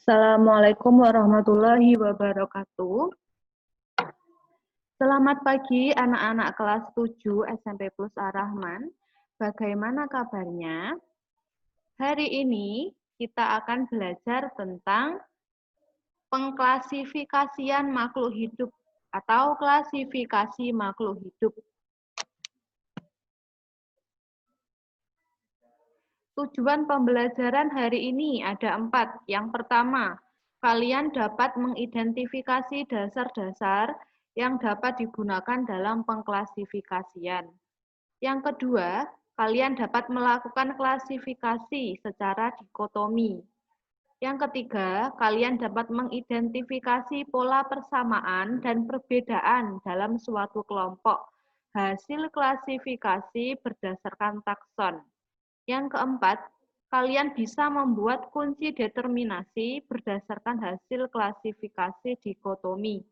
Assalamualaikum warahmatullahi wabarakatuh. Selamat pagi anak-anak kelas 7 SMP Plus Ar-Rahman. Bagaimana kabarnya? Hari ini kita akan belajar tentang pengklasifikasian makhluk hidup atau klasifikasi makhluk hidup. Tujuan pembelajaran hari ini ada 4. Yang pertama, kalian dapat mengidentifikasi dasar-dasar yang dapat digunakan dalam pengklasifikasian. Yang kedua, kalian dapat melakukan klasifikasi secara dikotomi. Yang ketiga, kalian dapat mengidentifikasi pola persamaan dan perbedaan dalam suatu kelompok hasil klasifikasi berdasarkan takson. Yang keempat, kalian bisa membuat kunci determinasi berdasarkan hasil klasifikasi dikotomi.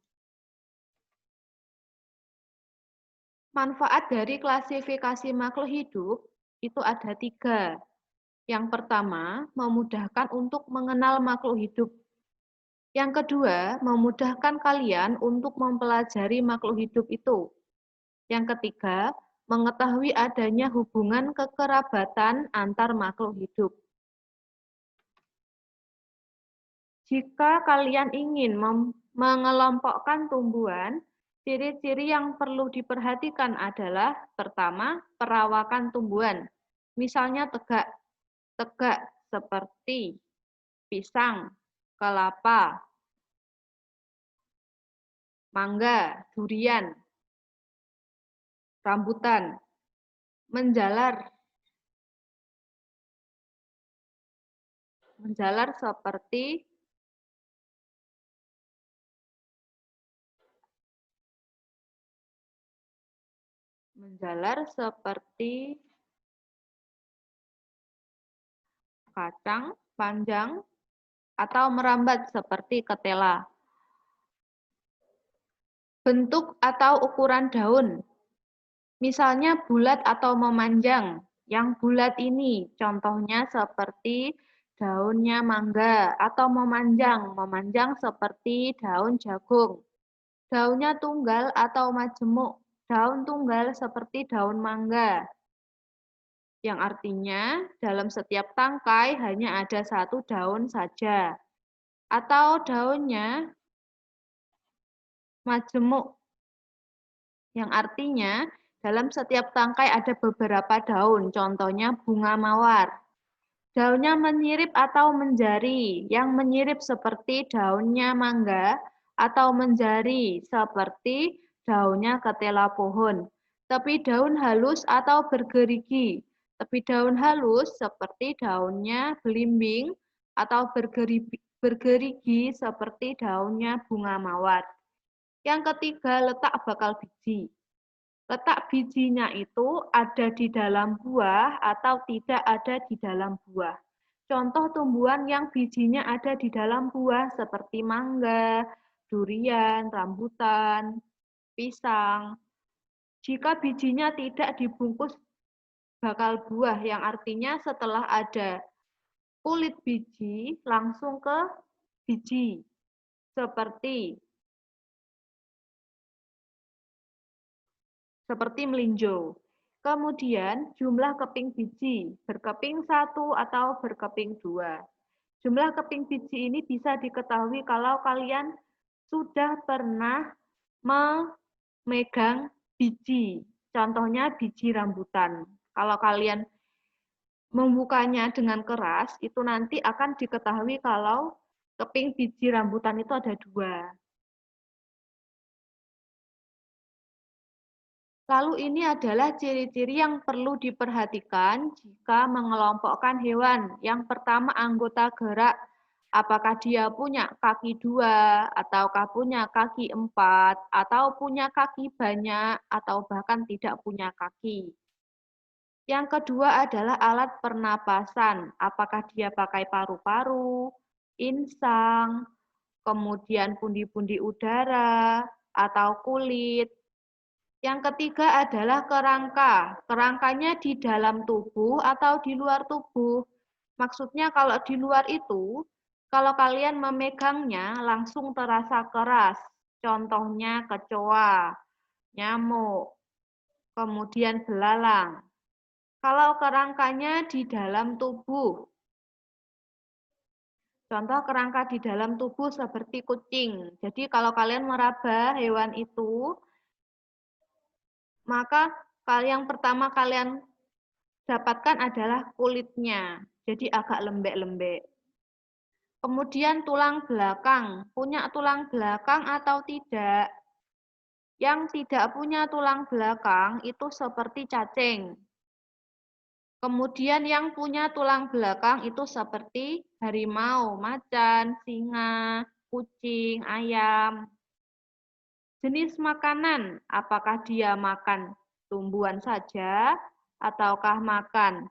Manfaat dari klasifikasi makhluk hidup itu ada 3. Yang pertama, memudahkan untuk mengenal makhluk hidup. Yang kedua, memudahkan kalian untuk mempelajari makhluk hidup itu. Yang ketiga, mengetahui adanya hubungan kekerabatan antar makhluk hidup. Jika kalian ingin mengelompokkan tumbuhan, ciri-ciri yang perlu diperhatikan adalah pertama, perawakan tumbuhan. Misalnya tegak seperti pisang, kelapa, mangga, durian, rambutan. Menjalar seperti kacang panjang atau merambat seperti ketela. Bentuk atau ukuran daun, misalnya bulat atau memanjang. Yang bulat ini contohnya seperti daunnya mangga atau memanjang seperti daun jagung. Daunnya tunggal atau majemuk, daun tunggal seperti daun mangga. Yang artinya dalam setiap tangkai hanya ada 1 daun saja. Atau daunnya majemuk, yang artinya dalam setiap tangkai ada beberapa daun, contohnya bunga mawar. Daunnya menyirip atau menjari, yang menyirip seperti daunnya mangga atau menjari seperti daunnya ketela pohon. Tepi daun halus atau bergerigi. Tepi daun halus seperti daunnya belimbing atau bergerigi seperti daunnya bunga mawar. Yang ketiga, letak bakal biji. Letak bijinya itu ada di dalam buah atau tidak ada di dalam buah. Contoh tumbuhan yang bijinya ada di dalam buah seperti mangga, durian, rambutan, pisang. Jika bijinya tidak dibungkus bakal buah, yang artinya setelah ada kulit biji langsung ke biji. Seperti melinjo. Kemudian jumlah keping biji, berkeping 1 atau berkeping 2. Jumlah keping biji ini bisa diketahui kalau kalian sudah pernah memegang biji. Contohnya biji rambutan. Kalau kalian membukanya dengan keras, itu nanti akan diketahui kalau keping biji rambutan itu ada 2. Lalu ini adalah ciri-ciri yang perlu diperhatikan jika mengelompokkan hewan. Yang pertama, anggota gerak. Apakah dia punya kaki 2, ataukah punya kaki 4, atau punya kaki banyak, atau bahkan tidak punya kaki. Yang kedua adalah alat pernapasan. Apakah dia pakai paru-paru, insang, kemudian pundi-pundi udara, atau kulit. Yang ketiga adalah kerangka. Kerangkanya di dalam tubuh atau di luar tubuh. Maksudnya kalau di luar itu Kalau kalian memegangnya langsung terasa keras. Contohnya kecoa, nyamuk, kemudian belalang. Kalau kerangkanya di dalam tubuh, contoh kerangka di dalam tubuh seperti kucing. Jadi kalau kalian meraba hewan itu, maka yang pertama kalian dapatkan adalah kulitnya. Jadi agak lembek-lembek. Kemudian tulang belakang. Punya tulang belakang atau tidak? Yang tidak punya tulang belakang itu seperti cacing. Kemudian yang punya tulang belakang itu seperti harimau, macan, singa, kucing, ayam. Jenis makanan, apakah dia makan tumbuhan saja ataukah makan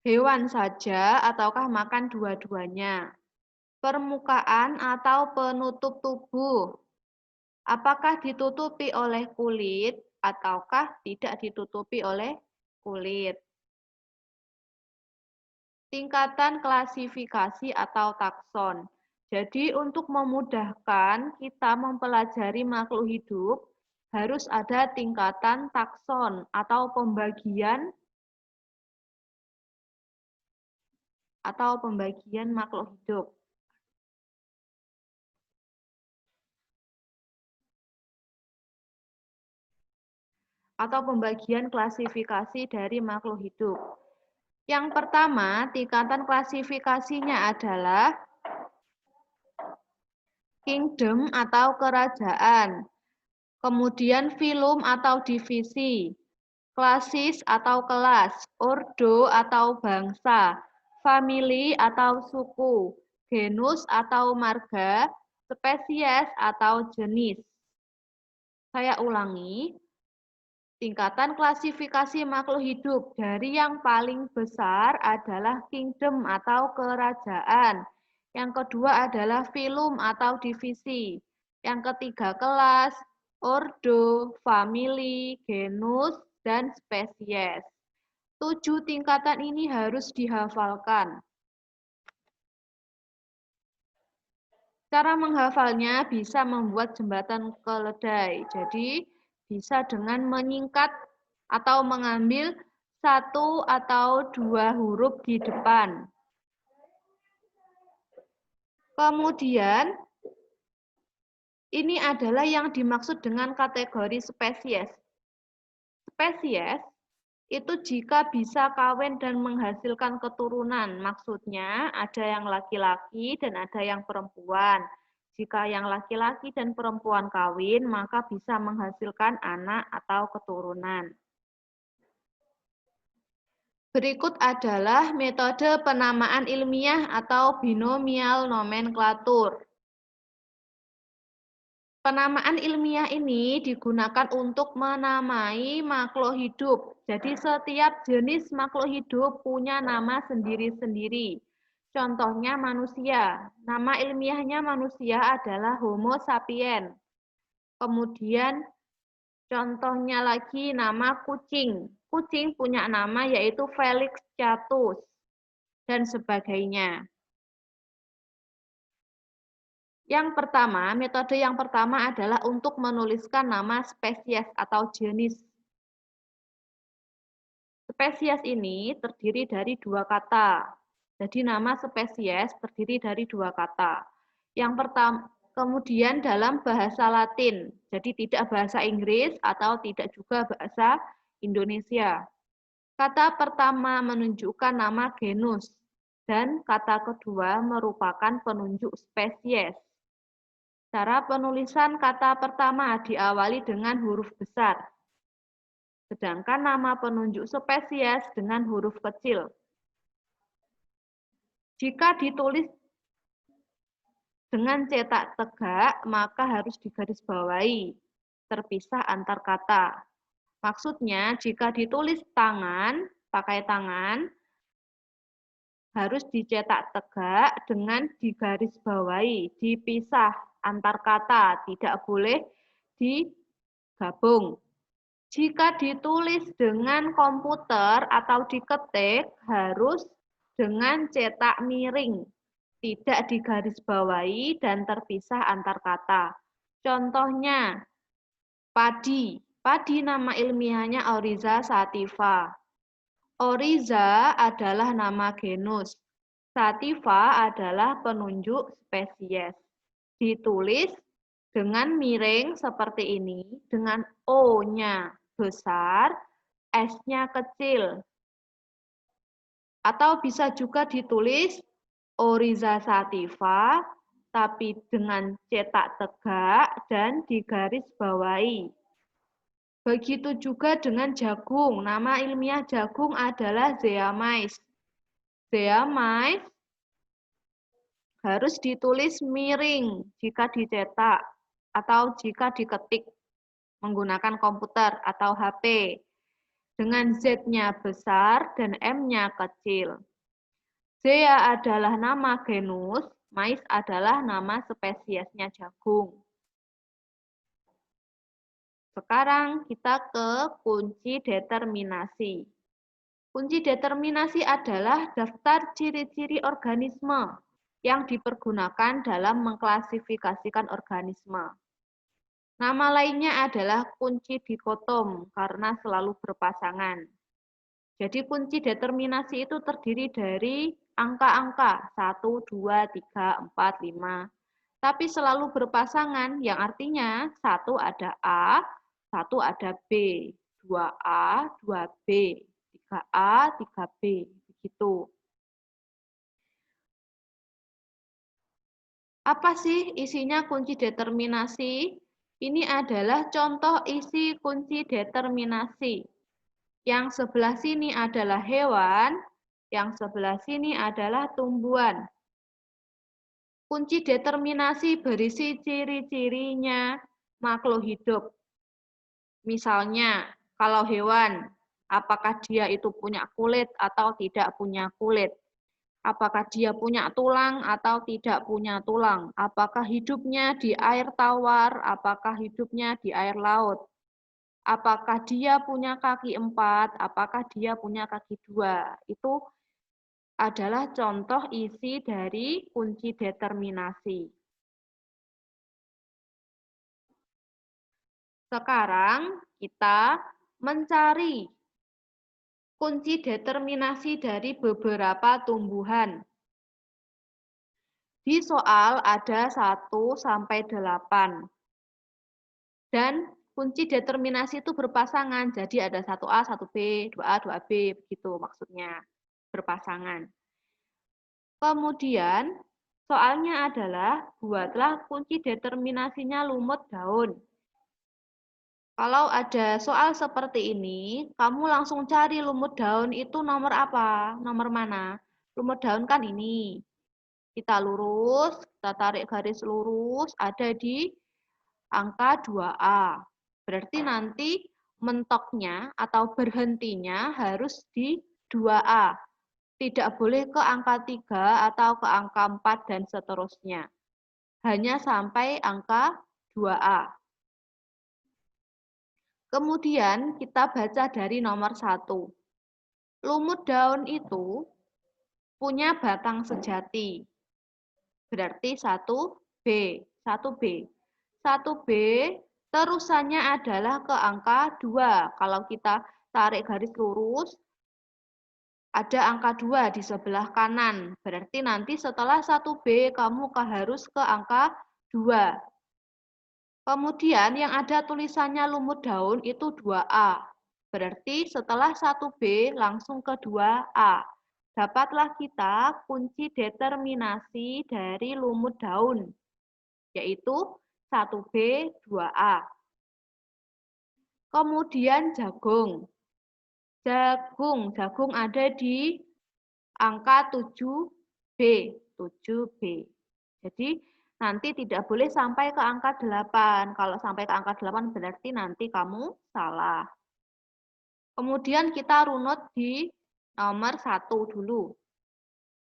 hewan saja ataukah makan dua-duanya? Permukaan atau penutup tubuh, apakah ditutupi oleh kulit ataukah tidak ditutupi oleh kulit? Tingkatan klasifikasi atau takson. Jadi untuk memudahkan kita mempelajari makhluk hidup, harus ada tingkatan takson atau pembagian makhluk hidup. Atau pembagian klasifikasi dari makhluk hidup. Yang pertama, tingkatan klasifikasinya adalah kingdom atau kerajaan, kemudian filum atau divisi, klasis atau kelas, ordo atau bangsa, famili atau suku, genus atau marga, spesies atau jenis. Saya ulangi, tingkatan klasifikasi makhluk hidup dari yang paling besar adalah kingdom atau kerajaan. Yang kedua adalah filum atau divisi. Yang ketiga kelas, ordo, famili, genus, dan spesies. 7 tingkatan ini harus dihafalkan. Cara menghafalnya bisa membuat jembatan keledai. Jadi, bisa dengan menyingkat atau mengambil satu atau dua huruf di depan. Kemudian, ini adalah yang dimaksud dengan kategori spesies. Spesies itu jika bisa kawin dan menghasilkan keturunan. Maksudnya ada yang laki-laki dan ada yang perempuan. Jika yang laki-laki dan perempuan kawin, maka bisa menghasilkan anak atau keturunan. Berikut adalah metode penamaan ilmiah atau binomial nomenklatur. Penamaan ilmiah ini digunakan untuk menamai makhluk hidup. Jadi setiap jenis makhluk hidup punya nama sendiri-sendiri. Contohnya manusia. Nama ilmiahnya manusia adalah Homo sapiens. Kemudian contohnya lagi nama kucing. Kucing punya nama yaitu Felix Chatus dan sebagainya. Metode yang pertama adalah untuk menuliskan nama spesies atau jenis. Spesies ini terdiri dari dua kata. Jadi nama spesies terdiri dari dua kata. Yang pertama, kemudian dalam bahasa Latin, jadi tidak bahasa Inggris atau tidak juga bahasa Indonesia. Kata pertama menunjukkan nama genus dan kata kedua merupakan penunjuk spesies. Cara penulisan kata pertama diawali dengan huruf besar, sedangkan nama penunjuk spesies dengan huruf kecil. Jika ditulis dengan cetak tegak, maka harus digarisbawahi, terpisah antar kata. Maksudnya, jika ditulis pakai tangan, harus dicetak tegak dengan digarisbawahi, dipisah antar kata, tidak boleh digabung. Jika ditulis dengan komputer atau diketik, harus dengan cetak miring, tidak digarisbawahi dan terpisah antar kata. Contohnya, padi. Padi nama ilmiahnya Oryza sativa. Oryza adalah nama genus. Sativa adalah penunjuk spesies. Ditulis dengan miring seperti ini, dengan O-nya besar, S-nya kecil. Atau bisa juga ditulis Oryza sativa, tapi dengan cetak tegak dan digarisbawahi. Begitu juga dengan jagung. Nama ilmiah jagung adalah Zeamais. Zeamais harus ditulis miring jika dicetak atau jika diketik menggunakan komputer atau HP. Dengan Z-nya besar dan M-nya kecil. Zea adalah nama genus, mais adalah nama spesiesnya jagung. Sekarang kita ke kunci determinasi. Kunci determinasi adalah daftar ciri-ciri organisme yang dipergunakan dalam mengklasifikasikan organisme. Nama lainnya adalah kunci dikotom karena selalu berpasangan. Jadi kunci determinasi itu terdiri dari angka-angka 1, 2, 3, 4, 5. Tapi selalu berpasangan yang artinya 1 ada A, 1 ada B, 2A, 2B, 3A, 3B, begitu. Apa sih isinya kunci determinasi? Ini adalah contoh isi kunci determinasi. Yang sebelah sini adalah hewan, yang sebelah sini adalah tumbuhan. Kunci determinasi berisi ciri-cirinya makhluk hidup. Misalnya, kalau hewan, apakah dia itu punya kulit atau tidak punya kulit? Apakah dia punya tulang atau tidak punya tulang? Apakah hidupnya di air tawar? Apakah hidupnya di air laut? Apakah dia punya kaki 4? Apakah dia punya kaki 2? Itu adalah contoh isi dari kunci determinasi. Sekarang kita mencari kunci determinasi dari beberapa tumbuhan. Di soal ada 1 sampai 8. Dan kunci determinasi itu berpasangan, jadi ada 1A, 1B, 2A, 2B, begitu maksudnya, berpasangan. Kemudian, soalnya adalah, buatlah kunci determinasinya lumut daun. Kalau ada soal seperti ini, kamu langsung cari lumut daun itu nomor apa? Nomor mana? Lumut daun kan ini. Kita lurus, kita tarik garis lurus, ada di angka 2A. Berarti nanti mentoknya atau berhentinya harus di 2A. Tidak boleh ke angka 3 atau ke angka 4 dan seterusnya. Hanya sampai angka 2A. Kemudian kita baca dari nomor 1. Lumut daun itu punya batang sejati. Berarti 1B. 1B. 1B terusannya adalah ke angka 2. Kalau kita tarik garis lurus, ada angka 2 di sebelah kanan. Berarti nanti setelah 1B kamu harus ke angka 2. Kemudian yang ada tulisannya lumut daun itu 2A. Berarti setelah 1B langsung ke 2A. Dapatlah kita kunci determinasi dari lumut daun, yaitu 1B, 2A. Kemudian jagung. Jagung ada di angka 7B. 7B. Jadi nanti tidak boleh sampai ke angka 8. Kalau sampai ke angka 8 berarti nanti kamu salah. Kemudian kita runut di nomor 1 dulu.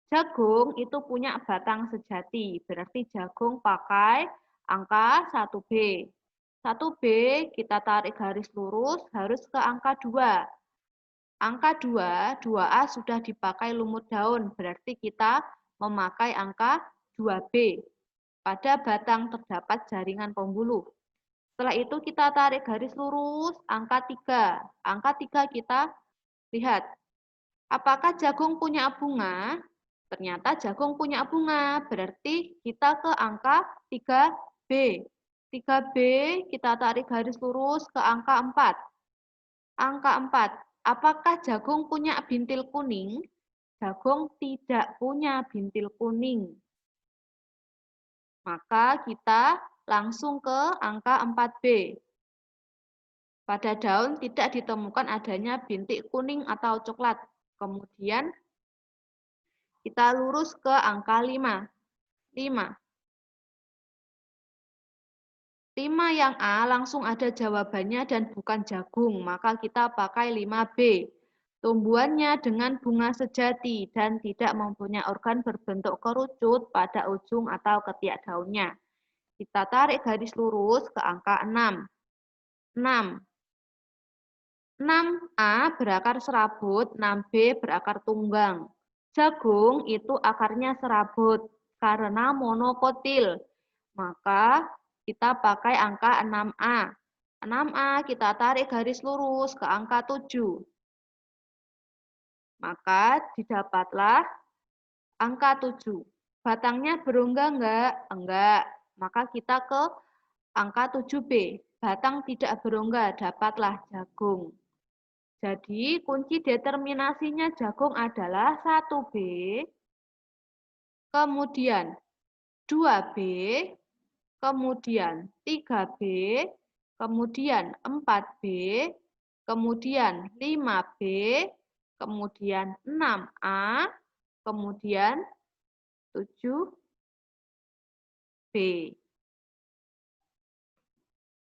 Jagung itu punya batang sejati, berarti jagung pakai angka 1B. 1B kita tarik garis lurus harus ke angka 2. Angka 2, 2A sudah dipakai lumut daun, berarti kita memakai angka 2B. Pada batang terdapat jaringan pembuluh. Setelah itu kita tarik garis lurus, angka 3. Angka 3 kita lihat, apakah jagung punya bunga? Ternyata jagung punya bunga, berarti kita ke angka 3B. 3B kita tarik garis lurus ke angka 4. Angka 4, apakah jagung punya bintil kuning? Jagung tidak punya bintil kuning. Maka kita langsung ke angka 4B. Pada daun tidak ditemukan adanya bintik kuning atau coklat. Kemudian kita lurus ke angka 5. 5 yang A langsung ada jawabannya dan bukan jagung, maka kita pakai 5B. Tumbuhannya dengan bunga sejati dan tidak mempunyai organ berbentuk kerucut pada ujung atau ketiak daunnya. Kita tarik garis lurus ke angka 6. 6A berakar serabut, 6B berakar tunggang. Jagung itu akarnya serabut karena monokotil. Maka kita pakai angka 6A. 6A kita tarik garis lurus ke angka 7. Maka didapatlah angka 7. Batangnya berongga enggak? Enggak. Maka kita ke angka 7B. Batang tidak berongga, dapatlah jagung. Jadi kunci determinasinya jagung adalah 1B, kemudian 2B, kemudian 3B, kemudian 4B, kemudian 5B, kemudian 6A, kemudian 7B.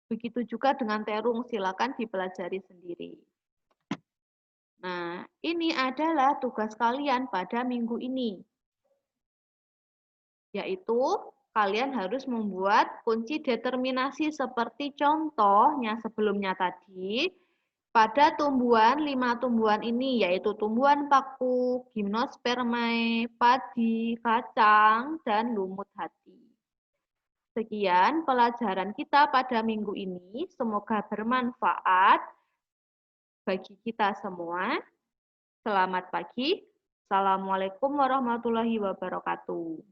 Begitu juga dengan terung, silakan dipelajari sendiri. Nah, ini adalah tugas kalian pada minggu ini. Yaitu, kalian harus membuat kunci determinasi seperti contohnya sebelumnya tadi. Pada tumbuhan, 5 tumbuhan ini, yaitu tumbuhan paku, gimnospermae, padi, kacang, dan lumut hati. Sekian pelajaran kita pada minggu ini. Semoga bermanfaat bagi kita semua. Selamat pagi. Assalamualaikum warahmatullahi wabarakatuh.